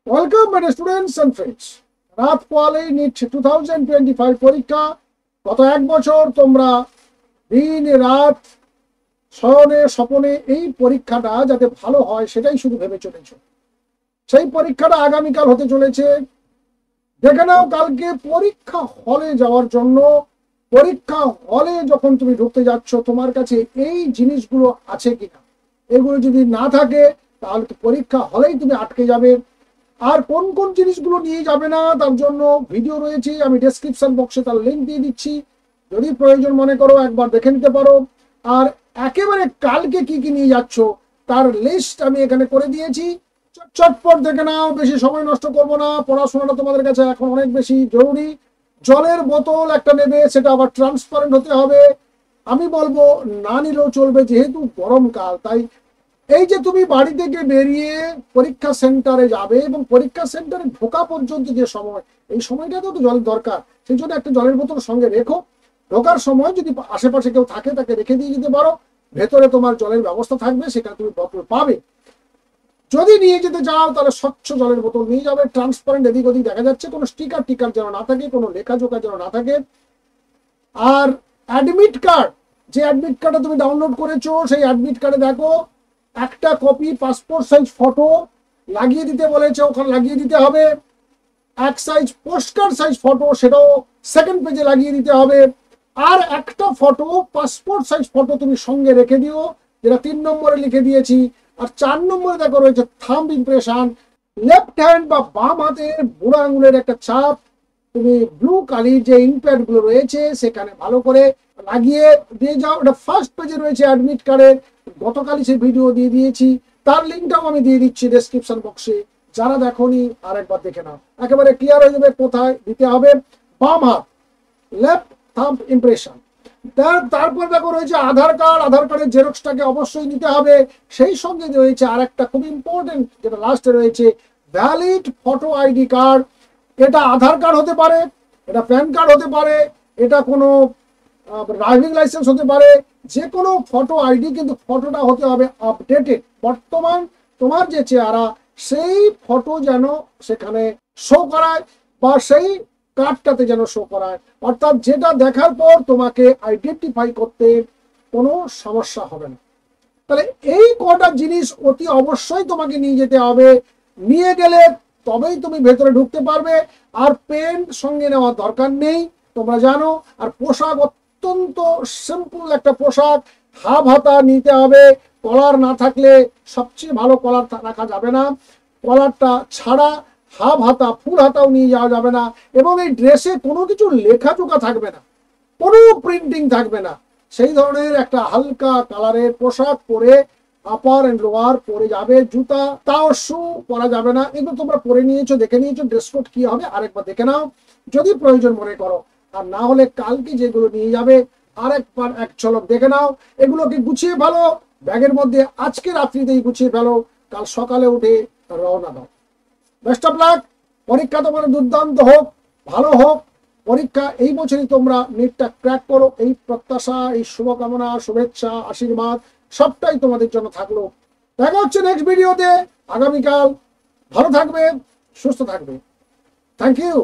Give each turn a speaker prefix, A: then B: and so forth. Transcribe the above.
A: Welcome my students and friends. রাত পোয়ালেই NEET 2025 পরীক্ষা। গত এক বছর তোমরা দিন রাত শয়নে স্বপনে এই পরীক্ষাটা যাতে ভালো হয় সেটাই শুধু ভেবে চলেছ। সেই পরীক্ষাটা আগামীকাল হতে চলেছে। দেখে নাও, কালকে পরীক্ষা হলে যাওয়ার জন্য, পরীক্ষা হলে যখন তুমি ঢুকতে যাচ্ছ তোমার কাছে এই জিনিসগুলো আছে কিনা। এগুলো যদি না থাকে তাহলে তো পরীক্ষা হলেই তুমি আটকে যাবে। আর কোন কোন জিনিসগুলো নিয়ে যাবে না তার জন্য ভিডিও রয়েছে, আমি ডেসক্রিপশন বক্সে তার লিঙ্ক দিয়ে দিচ্ছি। যদি প্রয়োজন মনে করো একবার দেখে নিতে পারো। আর একেবারে কালকে কি কি নিয়ে যাচ্ছ তার লিস্ট আমি এখানে করে দিয়েছি। চটপট দেখে নাও, বেশি সময় নষ্ট করবো না। পড়াশোনাটা তোমাদের কাছে এখন অনেক বেশি জরুরি। জলের বোতল একটা নেবে, সেটা আবার ট্রান্সপারেন্ট হতে হবে। আমি বলবো না নিলেও চলবে, যেহেতু গরমকাল। তাই এই যে তুমি বাড়ি থেকে বেরিয়ে পরীক্ষা সেন্টারে যাবে এবং পরীক্ষা সেন্টারে ঢোকা পর্যন্ত যে সময়, এই সময়টাতেও তো জলের দরকার। সেই জন্য একটা জলের বোতল সঙ্গে রেখো। ঢোকার সময় যদি আশেপাশে কেউ থাকে তাকে রেখে দিয়ে যেতে পারো। ভেতরে তোমার জলের ব্যবস্থা থাকবে, সেখানে তুমি বোতল পাবে। যদি নিয়ে যেতে চাও তাহলে স্বচ্ছ জলের বোতল নিয়ে যাবে। ট্রান্সপারেন্ট এদিক ওদিক দেখা যাচ্ছে, কোনো স্টিকার টিকার যেন না থাকে, কোনো লেখাজোকা যেন না থাকে। আর অ্যাডমিট কার্ড, যে অ্যাডমিট কার্ডটা তুমি ডাউনলোড করেছো সেই অ্যাডমিট কার্ডে দেখো একটা কপি পাসপোর্ট সাইজ ফটো লাগিয়ে দিতে বলেছে, ওখানে লাগিয়ে দিতে হবে। এক সাইজ পোস্টকার্ড সাইজ ফটো, সেটাও সেকেন্ড পেজে লাগিয়ে দিতে হবে। আর একটা ফটো পাসপোর্ট সাইজ ফটো তুমি সঙ্গে রেখে দিও, যেটা 3 নম্বরে লিখে দিয়েছি। আর 4 নম্বরে দেখো রয়েছে থাম্ব ইমপ্রেশন। লেফট হ্যান্ড বা বাম হাতের বুড়ো আঙুলের একটা ছাপ তুমি ব্লু কালির যে ইনপ্যাড গুলো রয়েছে সেখানে ভালো করে লাগিয়ে দিয়ে যাও। এটা ফার্স্ট পেজে রয়েছে অ্যাডমিট কার্ডের। গতকালই সেই ভিডিও দিয়ে দিয়েছি, তার লিঙ্কটাও আমি দিয়ে দিচ্ছি ডেসক্রিপশন বক্সে। যারা দেখোনি আরেকবার দেখে নাও, একেবারে ক্লিয়ার হয়ে যাবে কোথায় দিতে হবে। বাম হাত, লেফট থাম্ব ইমপ্রেশন। তারপর দেখো রয়েছে আধার কার্ড। আধার কার্ডের জেরক্সটাকে অবশ্যই নিতে হবে। সেই সঙ্গে রয়েছে আর একটা খুব ইম্পর্টেন্ট, যেটা লাস্টে রয়েছে ভ্যালিড ফটো আইডি কার্ড। এটা আধার কার্ড হতে পারে, এটা প্যান কার্ড হতে পারে, এটা কোনো ড্রাইভিং লাইসেন্স হতে পারে। যে কোনো ফটো আইডি, কিন্তু ফটোটা হতে হবে আপডেটেড। বর্তমান তোমার যে চেহারা সেই ফটো যেন সেখানে শো করায়, বা সেই কার্ডটাতে যেন শো করায়। অর্থাৎ যেটা দেখার পর তোমাকে আইডেন্টিফাই করতে কোনো সমস্যা হবে না। তাহলে এই কটা জিনিস অতি অবশ্যই তোমাকে নিয়ে যেতে হবে। নিয়ে গেলে তবেই তুমি ভেতরে ঢুকতে পারবে। আর পেন সঙ্গে নেওয়ার দরকার নেই, তোমরা জানো। আর পোশাক অত্যন্ত সিম্পল একটা পোশাক, হাফ হাতা নিতে হবে। কলার না থাকলে সবচেয়ে ভালো, কলার রাখা যাবে না। কলারটা ছাড়া হাফ হাতা, ফুল হাতাও নিয়ে যাওয়া যাবে না। এবং এই ড্রেসে কোনো কিছু লেখাজোকা থাকবে না, কোনো প্রিন্টিং থাকবে না। সেই ধরনের একটা হালকা কালারের পোশাক পরে, আপার এন্ড লোয়ার পরে যাবে। জুতা তাও শু পরা যাবে না। এগুলো তোমরা পরে নিয়েছো, দেখে নিয়েছো। ড্রেস কোড কি হবে আরেকবার দেখে নাও যদি প্রয়োজন মনে করো। আর না হলে কালকে যেগুলো নিয়ে যাবে আরেকবার এক ঝলক দেখে নাও। এগুলোকে গুছিয়ে ফেলো ব্যাগের মধ্যে, আজকে রাত্রিতেই গুছিয়ে ফেলো, কাল সকালে উঠে রওনা দাও। Best of luck. পরীক্ষা তোমার দুর্দান্ত হোক, ভালো হোক। পরীক্ষা এই বছরই তোমরা নিটটা ক্র্যাক করো, এই প্রত্যাশা, এই শুভকামনা, শুভেচ্ছা, আশীর্বাদ সবটাই তোমাদের জন্য থাকলো। দেখা হচ্ছে নেক্সট ভিডিওতে আগামীকাল। ভালো থাকবে, সুস্থ থাকবে। Thank you.